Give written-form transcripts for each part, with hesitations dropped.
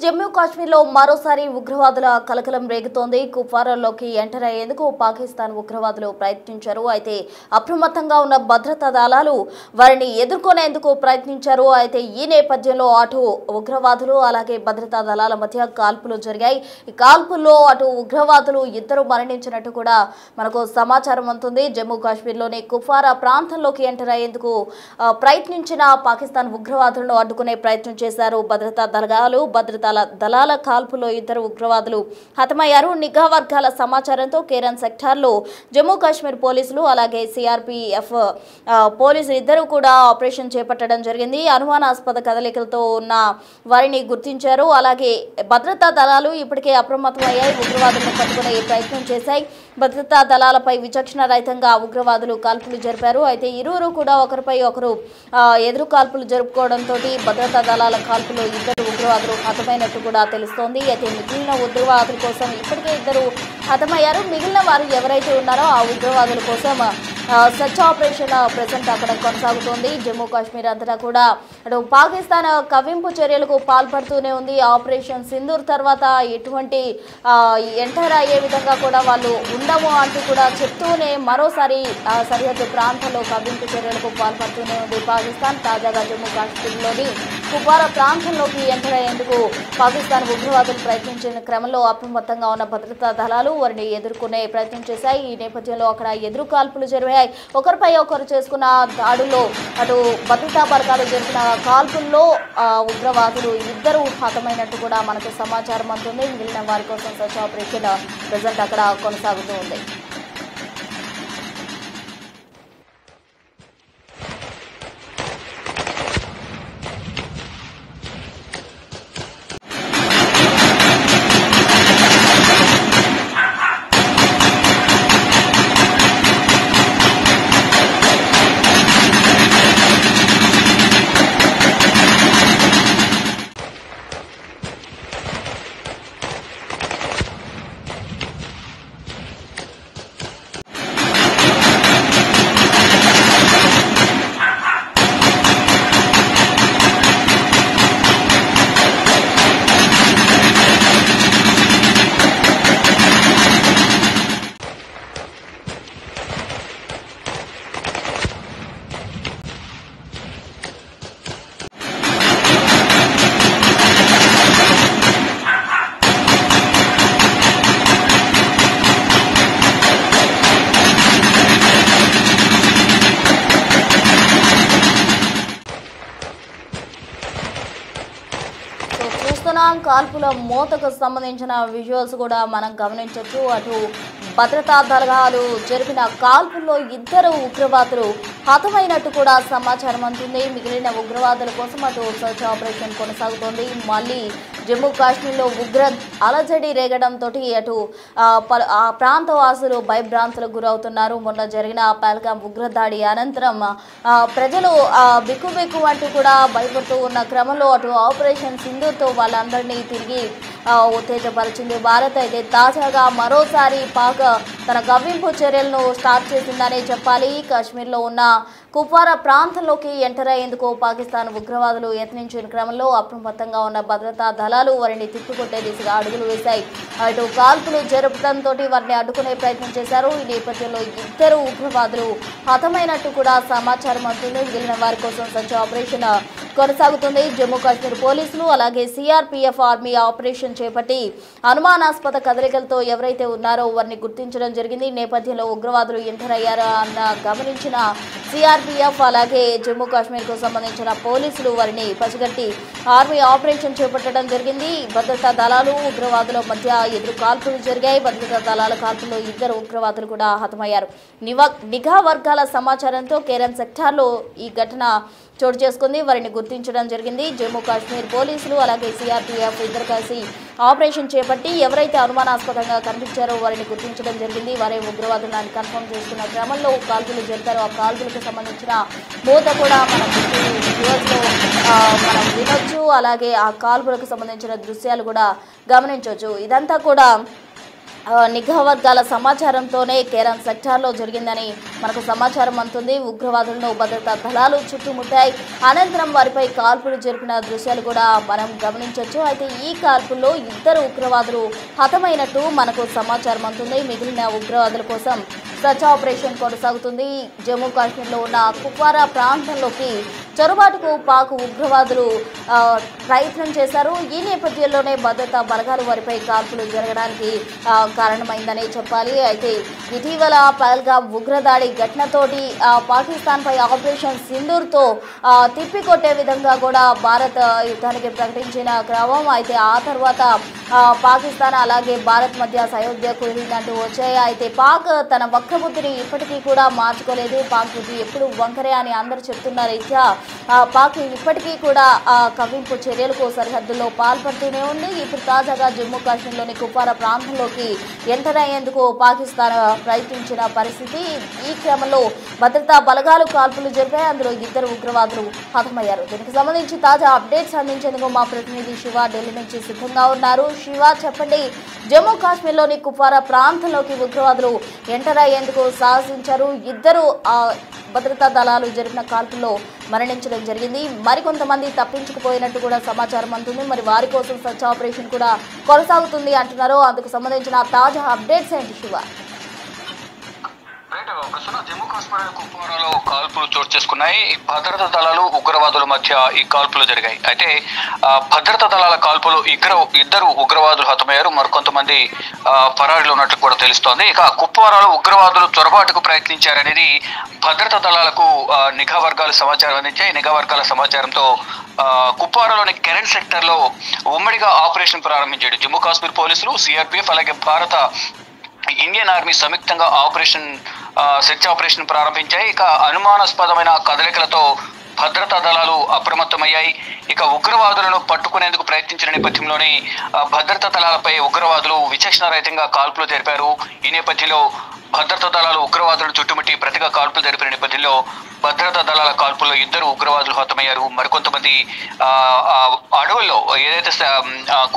జమ్మూ కాశ్మీర్లో మరోసారి ఉగ్రవాదుల కలకలం రేగుతోంది. కుప్వారాలోకి ఎంటర్ అయ్యేందుకు పాకిస్తాన్ ఉగ్రవాదులు ప్రయత్నించారు. అయితే అప్రమత్తంగా ఉన్న భద్రతా దళాలు వారిని ఎదుర్కొనేందుకు ప్రయత్నించారు. అయితే ఈ నేపథ్యంలో అటు ఉగ్రవాదులు అలాగే భద్రతా దళాల మధ్య కాల్పులు జరిగాయి. ఈ కాల్పుల్లో అటు ఉగ్రవాదులు ఇద్దరు మరణించినట్టు కూడా మనకు సమాచారం అందుతుంది. జమ్మూ కాశ్మీర్లోని కుప్వారా ప్రాంతంలోకి ఎంటర్ అయ్యేందుకు ప్రయత్నించిన పాకిస్తాన్ ఉగ్రవాదులను అడ్డుకునే ప్రయత్నం చేశారు భద్రతా దళాల కాల్పులో ఇద్దరు ఉగ్రవాదులు హతమయ్యారు. నిఘా వర్గాల సమాచారంతో కేరన్ సెక్టార్లో జమ్మూ కాశ్మీర్ పోలీసులు అలాగే సిఆర్పిఎఫ్ పోలీసులు ఇద్దరు కూడా ఆపరేషన్ చేపట్టడం జరిగింది. అనుమానాస్పద కదలికలతో ఉన్న వారిని గుర్తించారు. అలాగే భద్రతా దళాలు ఇప్పటికే అప్రమత్తమయ్యాయి. ఉగ్రవాదులను పట్టుకునే ప్రయత్నం చేశాయి. భద్రతా దళాలపై విచక్షణ రహితంగా ఉగ్రవాదులు కాల్పులు జరిపారు. అయితే ఇరువురు కూడా ఒకరిపై ఒకరు ఎదురు కాల్పులు జరుపుకోవడంతో భద్రతా దళాల కాల్పులో ఇద్దరు ఉగ్రవాదులు హతమైనట్టు కూడా తెలుస్తోంది. అయితే మిగిలిన ఉగ్రవాదుల కోసం ఇప్పటికే ఇద్దరు హతమయ్యారు. మిగిలిన వారు ఎవరైతే ఉన్నారో ఆ ఉగ్రవాదుల కోసం సర్చ్ ఆపరేషన్ ప్రెసెంట్ అక్కడ కొనసాగుతోంది. జమ్మూ కాశ్మీర్ అంతటా కూడా అటు పాకిస్తాన్ కవ్వింపు చర్యలకు పాల్పడుతూనే ఉంది. ఆపరేషన్ సింధూర్ తర్వాత ఎటువంటి ఎంటర్ అయ్యే విధంగా కూడా వాళ్ళు ఉండము అంటూ కూడా చెప్తూనే మరోసారి సరిహద్దు ప్రాంతంలో కవ్వింపు చర్యలకు పాల్పడుతూనే ఉంది పాకిస్తాన్. తాజాగా జమ్మూ కాశ్మీర్లోని కుప్వారా ప్రాంతంలోకి ఎంటర్ అయ్యేందుకు పాకిస్తాన్ ఉగ్రవాదులు ప్రయత్నించిన క్రమంలో అప్రమత్తంగా ఉన్న భద్రతా దళాలు వారిని ఎదుర్కొనే ప్రయత్నం చేశాయి. ఈ నేపథ్యంలో అక్కడ ఎదురు కాల్పులు జరిగాయి. ఒకరిపై ఒకరు చేసుకున్న దాడుల్లో అటు భద్రతా బలగాలు జరిపిన కాల్పుల్లో ఉగ్రవాదులు ఇద్దరు హతమైనట్టు కూడా మనకు సమాచారం అందుతుంది. మిగిలిన వారి కోసం సర్చ్ ఆపరేషన్ ప్రజెంట్ అక్కడ కొనసాగుతూ ఉంది. కాల్పుల మోతకు సంబంధించిన విజువల్స్ కూడా మనం గమనించవచ్చు. అటు భద్రతా దళాలు జరిపిన కాల్పుల్లో ఇద్దరు ఉగ్రవాదులు హతమైనట్టు కూడా సమాచారం అందుతుంది. మిగిలిన ఉగ్రవాదుల కోసం అటు సర్చ్ ఆపరేషన్ కొనసాగుతోంది. మళ్ళీ జమ్మూ కాశ్మీర్లో ఉగ్ర అలజడి రేగడంతో అటు ఆ ప్రాంత వాసులు భయభ్రాంతులకు గురవుతున్నారు. మొన్న జరిగిన పహల్గాం ఉగ్రదాడి అనంతరం ప్రజలు బిక్కుబిక్కు అంటూ కూడా భయపడుతూ ఉన్న క్రమంలో అటు ఆపరేషన్ సింధూర్తో వాళ్ళందరినీ తిరిగి ఉత్తేజపరిచింది భారత్. అయితే తాజాగా మరోసారి పాక్ తన కవ్వింపు చర్యలను స్టార్ట్ చేసిందనే చెప్పాలి. కాశ్మీర్లో ఉన్న కుప్వారా ప్రాంతంలోకి ఎంటర్ అయ్యేందుకు పాకిస్తాన్ ఉగ్రవాదులు యత్నించిన క్రమంలో అప్రమత్తంగా ఉన్న భద్రతా దళాలు వారిని తిప్పికొట్టే దిశగా అడుగులు వేశాయి. అటు కాల్పులు జరపడంతో వారిని అడ్డుకునే ప్రయత్నం చేశారు. ఈ నేపథ్యంలో ఇద్దరు ఉగ్రవాదులు హతమైనట్టు కూడా సమాచారం అందుతుంది. మిగిలిన వారి కోసం సర్చ్ ఆపరేషన్ కొనసాగుతుంది. జమ్మూ కాశ్మీర్ పోలీసులు అలాగే సిఆర్పిఎఫ్ ఆర్మీ ఆపరేషన్ చేపట్టి అనుమానాస్పద కదలికలతో ఎవరైతే ఉన్నారో వారిని గుర్తించడం జరిగింది. ఈ నేపథ్యంలో ఉగ్రవాదులు ఎంటర్ అయ్యారా అన్న గమనించిన సిఆర్పిఎఫ్ అలాగే జమ్మూ కాశ్మీర్కు సంబంధించిన పోలీసులు వారిని పసిగట్టి ఆర్మీ ఆపరేషన్ చేపట్టడం జరిగింది. భద్రతా దళాలు ఉగ్రవాదుల మధ్య ఎదురు కాల్పులు జరిగాయి. భద్రతా దళాల కాల్పుల్లో ఇద్దరు ఉగ్రవాదులు కూడా హతమయ్యారు. నిఘా వర్గాల సమాచారంతో కేరన్ సెక్టార్లో ఈ ఘటన చోటు చేసుకుంది. వారిని గుర్తించడం జరిగింది. జమ్మూ కాశ్మీర్ పోలీసులు అలాగే సిఆర్పిఎఫ్ ఇద్దరు కలిసి ఆపరేషన్ చేపట్టి ఎవరైతే అనుమానాస్పదంగా కనిపించారో వారిని గుర్తించడం జరిగింది. వారే ఉగ్రవాదులను కన్ఫర్మ్ చేసుకున్న క్రమంలో కాల్పులు జరిపారు. ఆ కాల్పులకు సంబంధించిన మూత కూడా మనం వినొచ్చు. అలాగే ఆ కాల్పులకు సంబంధించిన దృశ్యాలు కూడా గమనించవచ్చు. ఇదంతా కూడా నిఘా వర్గాల సమాచారంతోనే కేరళ సెక్టార్లో జరిగిందని మనకు సమాచారం అందుతుంది. ఉగ్రవాదులను భద్రతా దళాలు చుట్టుముట్టాయి. అనంతరం వారిపై కాల్పులు జరిపిన దృశ్యాలు కూడా మనం గమనించవచ్చు. అయితే ఈ కాల్పుల్లో 2 ఉగ్రవాదులు హతమైనట్టు మనకు సమాచారం అందుతుంది. మిగిలిన ఉగ్రవాదుల కోసం సర్చ్ ఆపరేషన్ కొనసాగుతుంది. జమ్మూ కాశ్మీర్లో ఉన్న కుప్వారా ప్రాంతంలోకి చొరబాటుకు పాక్ ఉగ్రవాదులు ప్రయత్నం చేశారు. ఈ నేపథ్యంలోనే భద్రతా బలగాలు వారిపై కాల్పులు జరగడానికి కారణమైందనే చెప్పాలి. అయితే ఇటీవల పహల్గామ్ ఉగ్రదాడి ఘటనతోటి పాకిస్తాన్పై ఆపరేషన్ సింధూర్తో తిప్పికొట్టే విధంగా కూడా భారత్ యుద్ధానికి ప్రకటించిన క్రమం. అయితే ఆ తర్వాత పాకిస్తాన్ అలాగే భారత్ మధ్య సయోధ్య కుదిరిందంటూ వచ్చాయి. అయితే పాక్ తన వక్రబుద్ధిని ఇప్పటికీ కూడా మార్చుకోలేదు. పాక్ బుద్ధి ఎప్పుడు వంకరే అని అందరూ చెప్తున్న రీత్యా పాక్ ఇప్పటికీ కూడా కవ్వింపు చర్యలకు సరిహద్దుల్లో పాల్పడుతూనే ఉంది. ఇప్పుడు తాజాగా జమ్మూ కాశ్మీర్లోని కుప్వారా ప్రాంతంలోకి ఎంటర్ అయ్యేందుకు పాకిస్తాన్ ప్రయత్నించిన పరిస్థితి. ఈ క్రమంలో భద్రతా బలగాలు కాల్పులు జరిపాయి. అందులో 2 ఉగ్రవాదులు హతమయ్యారు. దీనికి సంబంధించి తాజా అప్డేట్స్ అందించేందుకు మా ప్రతినిధి శివ ఢిల్లీ నుంచి సిద్ధంగా ఉన్నారు. శివ, చెప్పండి, జమ్మూ కాశ్మీర్లోని కుప్వారా ప్రాంతంలోకి ఉగ్రవాదులు ఎంటర్ అయ్యేందుకు సాహసించారు. 2 భద్రతా దళాలు జరిపిన కాల్పుల్లో మరణించడం జరిగింది. మరికొంతమంది తప్పించుకుపోయినట్టు కూడా సమాచారం అందుతుంది. మరి వారి కోసం సర్చ్ ఆపరేషన్ కూడా కొనసాగుతుంది అంటున్నారు. అందుకు సంబంధించిన తాజా అప్డేట్స్ ఏంటి శివ? ప్రస్తుతం జమ్మూ కాశ్మీర్ కుప్వారాలో కాల్పులు చోటు చేసుకున్నాయి. భద్రతా దళాలు ఉగ్రవాదుల మధ్య ఈ కాల్పులు జరిగాయి. అయితే భద్రతా దళాల కాల్పులు 2 ఉగ్రవాదులు హతమయ్యారు. మరికొంతమంది పరారీలో ఉన్నట్లు కూడా తెలుస్తోంది. ఇక కుప్వారాలో ఉగ్రవాదులు చొరబాటుకు ప్రయత్నించారనేది భద్రతా దళాలకు నిఘా వర్గాలు సమాచారం అందించాయి. నిఘా వర్గాల సమాచారంతో కుప్వారాలోని కెరెన్ సెక్టర్ లో ఉమ్మడిగా ఆపరేషన్ ప్రారంభించాడు. జమ్మూ కాశ్మీర్ పోలీసులు, సిఆర్పిఎఫ్ అలాగే భారత ఇండియన్ ఆర్మీ సంయుక్తంగా సెర్చ్ ఆపరేషన్ ప్రారంభించాయి. ఇక అనుమానాస్పదమైన కదలికలతో భద్రతా దళాలు అప్రమత్తమయ్యాయి. ఇక ఉగ్రవాదులను పట్టుకునేందుకు ప్రయత్నించిన నేపథ్యంలోనే భద్రతా దళాలపై ఉగ్రవాదులు విచక్షణారహితంగా కాల్పులు జరిపారు. ఈ నేపథ్యంలో భద్రతా దళాలు ఉగ్రవాదులను చుట్టుముట్టి ప్రతిగా కాల్పులు జరిపిన నేపథ్యంలో భద్రతా దళాల కాల్పుల్లో 2 ఉగ్రవాదులు హతమయ్యారు. మరికొంతమంది అడవుల్లో, ఏదైతే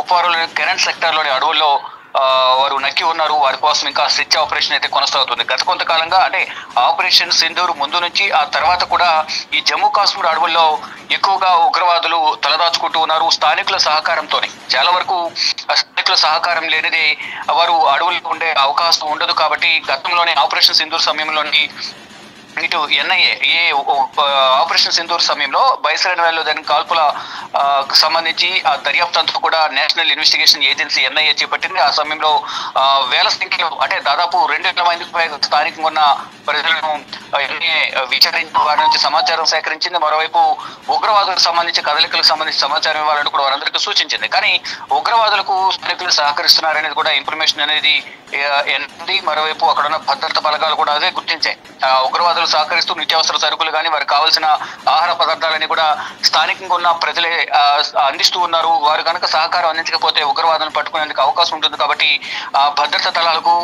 కుప్వారాలోని కెరెన్ సెక్టార్లోని అడవుల్లో వారు నక్కి ఉన్నారు. వారి కోసం ఇంకా సెర్చ్ ఆపరేషన్ అయితే కొనసాగుతుంది. గత కొంతకాలంగా అంటే ఆపరేషన్ సింధూర్ ముందు నుంచి ఆ తర్వాత కూడా ఈ జమ్మూ కాశ్మీర్ అడవుల్లో ఎక్కువగా ఉగ్రవాదులు తలదాచుకుంటూ ఉన్నారు. స్థానికుల సహకారంతోనే, చాలా వరకు స్థానికుల సహకారం లేనిదే వారు అడవుల్లో ఉండే అవకాశం ఉండదు. కాబట్టి గతంలోనే ఆపరేషన్ సింధూర్ సమయంలోని ఇటు ఎన్ఐఏ ఆపరేషన్ సింధూర్ సమయంలో బైసరన్ వ్యాలీలో జరిగిన కాల్పుల సంబంధించి ఆ దర్యాప్తు అంతా కూడా నేషనల్ ఇన్వెస్టిగేషన్ ఏజెన్సీ ఎన్ఐఏ చేపట్టింది. ఆ సమయంలో వేల సంఖ్యలో, అంటే దాదాపు 2,000 మందికి పైగా స్థానికంగా ఉన్న ప్రజలను ఎన్ఐఏ విచారించి వారి నుంచి సమాచారం సేకరించింది. మరోవైపు ఉగ్రవాదులకు సంబంధించి కదలికలకు సంబంధించి సమాచారం ఇవ్వాలని కూడా వారందరికీ సూచించింది. కానీ ఉగ్రవాదులకు స్థానికులు సహకరిస్తున్నారనేది కూడా ఇన్ఫర్మేషన్ అనేది మరోవైపు అక్కడ ఉన్న భద్రతా బలగాలు కూడా అదే గుర్తించాయి. ఉగ్రవాదులు సహకరిస్తూ నిత్యావసర సరుకులు కానీ వారికి కావాల్సిన ఆహార పదార్థాలని కూడా స్థానికంగా ఉన్న ప్రజలే అందిస్తూ ఉన్నారు. వారు కనుక సహకారం అందించకపోతే ఉగ్రవాదులను పట్టుకునేందుకు అవకాశం ఉంటుంది. కాబట్టి భద్రతా దళాలకు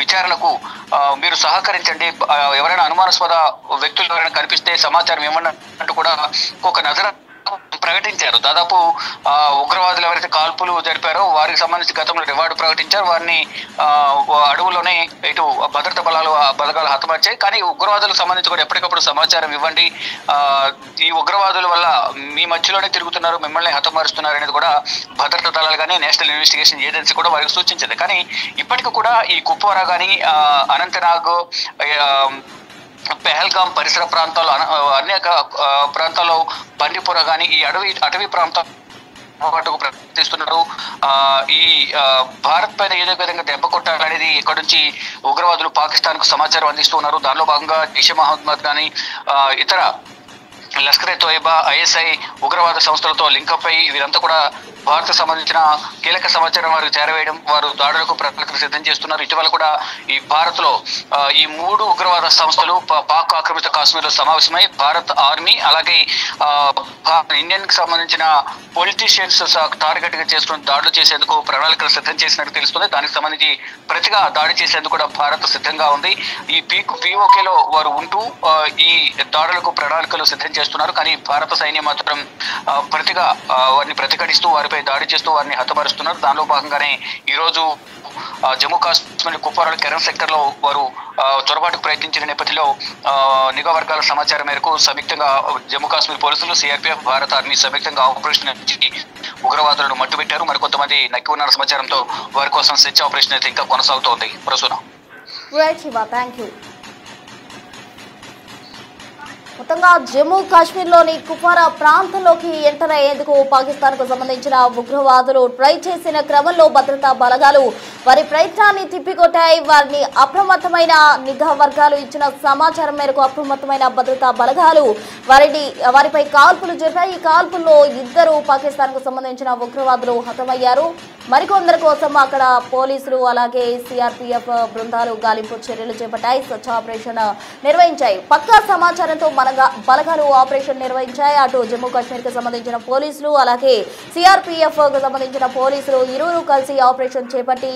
విచారణకు మీరు సహకరించండి, ఎవరైనా అనుమానాస్పద వ్యక్తులు ఎవరైనా కనిపిస్తే సమాచారం ఇవ్వండి అంటూ కూడా ఒక నజర ప్రకటించారు. దాదాపు ఉగ్రవాదులు ఎవరైతే కాల్పులు జరిపారో వారికి సంబంధించి గతంలో రివార్డు ప్రకటించారు. వారిని అడవుల్లోనే ఇటు భద్రతా బలగాలు హతమార్చాయి. కానీ ఉగ్రవాదులకు సంబంధించి కూడా ఎప్పటికప్పుడు సమాచారం ఇవ్వండి, ఈ ఉగ్రవాదుల వల్ల మీ మధ్యలోనే తిరుగుతున్నారు, మిమ్మల్ని హతమారుస్తున్నారు అనేది కూడా భద్రతా దళాలు కానీ నేషనల్ ఇన్వెస్టిగేషన్ ఏజెన్సీ కూడా వారికి సూచించింది. కానీ ఇప్పటికీ కూడా ఈ కుప్వారా కానీ అనంతనాగ్, పెహల్గాం పరిసర ప్రాంతాల్లో అనేక ప్రాంతాల్లో బండిపుర కానీ ఈ అటవీ ప్రాంతం పాటుకు ప్రయత్నిస్తున్నారు. ఈ భారత్ పైన ఏదో విధంగా దెబ్బ కొట్టాలనేది ఇక్కడ నుంచి ఉగ్రవాదులు పాకిస్తాన్ కు సమాచారం అందిస్తూ ఉన్నారు. దానిలో భాగంగా జైషే మహమ్మద్ కానీ ఇతర లష్కర్-ఏ తోయిబా, ఐఎస్ఐ ఉగ్రవాద సంస్థలతో లింకప్ అయి వీరంతా కూడా భారత్ సంబంధించిన కీలక సమాచారం వారికి చేరవేయడం, వారు దాడులకు ప్రణాళికలు సిద్ధం చేస్తున్నారు. ఇటీవల కూడా ఈ భారత్ లో ఈ 3 ఉగ్రవాద సంస్థలు పాక్ ఆక్రమిత కాశ్మీర్ లో సమావేశమై భారత్ ఆర్మీ అలాగే ఇండియన్ కి సంబంధించిన పొలిటీషియన్స్ టార్గెట్ గా చేసుకుని దాడులు చేసేందుకు ప్రణాళికలు సిద్ధం చేసినట్టు తెలుస్తుంది. దానికి సంబంధించి ప్రతిగా దాడి చేసేందుకు కూడా భారత్ సిద్ధంగా ఉంది. ఈ పిఓకేలో వారు ఉంటూ ఈ దాడులకు ప్రణాళికలు సిద్ధం చేస్తున్నారు. కానీ భారత సైన్యం మాత్రం ప్రతిగా వారిని ప్రతిఘటిస్తూ వారిపై దాడి చేస్తూ వారిని హతమారుస్తున్నారు. దానిలో భాగంగానే ఈరోజు జమ్మూ కాశ్మీర్ కుప్వారా కెరన్ సెక్టర్ లో వారు చొరబాటుకు ప్రయత్నించిన నేపథ్యంలో నిఘా వర్గాల సమాచారం మేరకు సంయుక్తంగా జమ్మూ కాశ్మీర్ పోలీసులు, సిఆర్పీఎఫ్, భారత ఆర్మీ సంయుక్తంగా ఆపరేషన్ ఉగ్రవాదులను మట్టుబెట్టారు. మరి కొంతమంది నక్కి ఉన్న సమాచారంతో వారి కోసం సెర్చ్ ఆపరేషన్ అయితే ఇంకా కొనసాగుతోంది. ప్రసూన. మొత్తంగా జమ్మూ కాశ్మీర్లోని కుప్వారా ప్రాంతంలోకి ఎంటర్ అయ్యేందుకు పాకిస్తాన్కు సంబంధించిన ఉగ్రవాదులు ట్రై చేసిన క్రమంలో భద్రతా బలగాలు వారి ప్రయత్నాన్ని తిప్పికొట్టాయి. వారిని అప్రమత్తమైన నిఘా వర్గాలు ఇచ్చిన సమాచారం మేరకు అప్రమత్తమైన భద్రతా బలగాలు వారిపై కాల్పులు జరిపాయి. ఈ కాల్పుల్లో 2 పాకిస్తాన్కు సంబంధించిన ఉగ్రవాదులు హతమయ్యారు. మరికొందరి కోసం అక్కడ పోలీసులు అలాగే సిఆర్పీఎఫ్ బృందాలు గాలింపు చర్యలు చేపట్టాయి, సెర్చ్ ఆపరేషన్ నిర్వహించాయి. పక్కా సమాచారంతో బలగాలు ఆపరేషన్ నిర్వహించాయి. అటు జమ్మూ కాశ్మీర్ కి సంబంధించిన పోలీసులు అలాగే సిఆర్పీఎఫ్ కు సంబంధించిన పోలీసులు ఇరువురు కలిసి ఆపరేషన్ చేపట్టి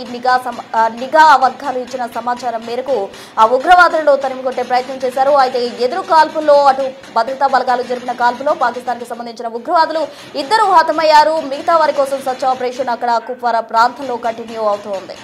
నిఘా వర్గాలు ఇచ్చిన సమాచారం మేరకు ఆ ఉగ్రవాదులను తరిమికొట్టే ప్రయత్నం చేశారు. అయితే ఎదురు కాల్పుల్లో అటు భద్రతా బలగాలు జరిపిన కాల్పులో పాకిస్తాన్ కి సంబంధించిన ఉగ్రవాదులు 2 హతమయ్యారు. మిగతా వారి కోసం సెర్చ్ ఆపరేషన్ అక్కడ కుప్వారా ప్రాంతంలో కంటిన్యూ అవుతోంది.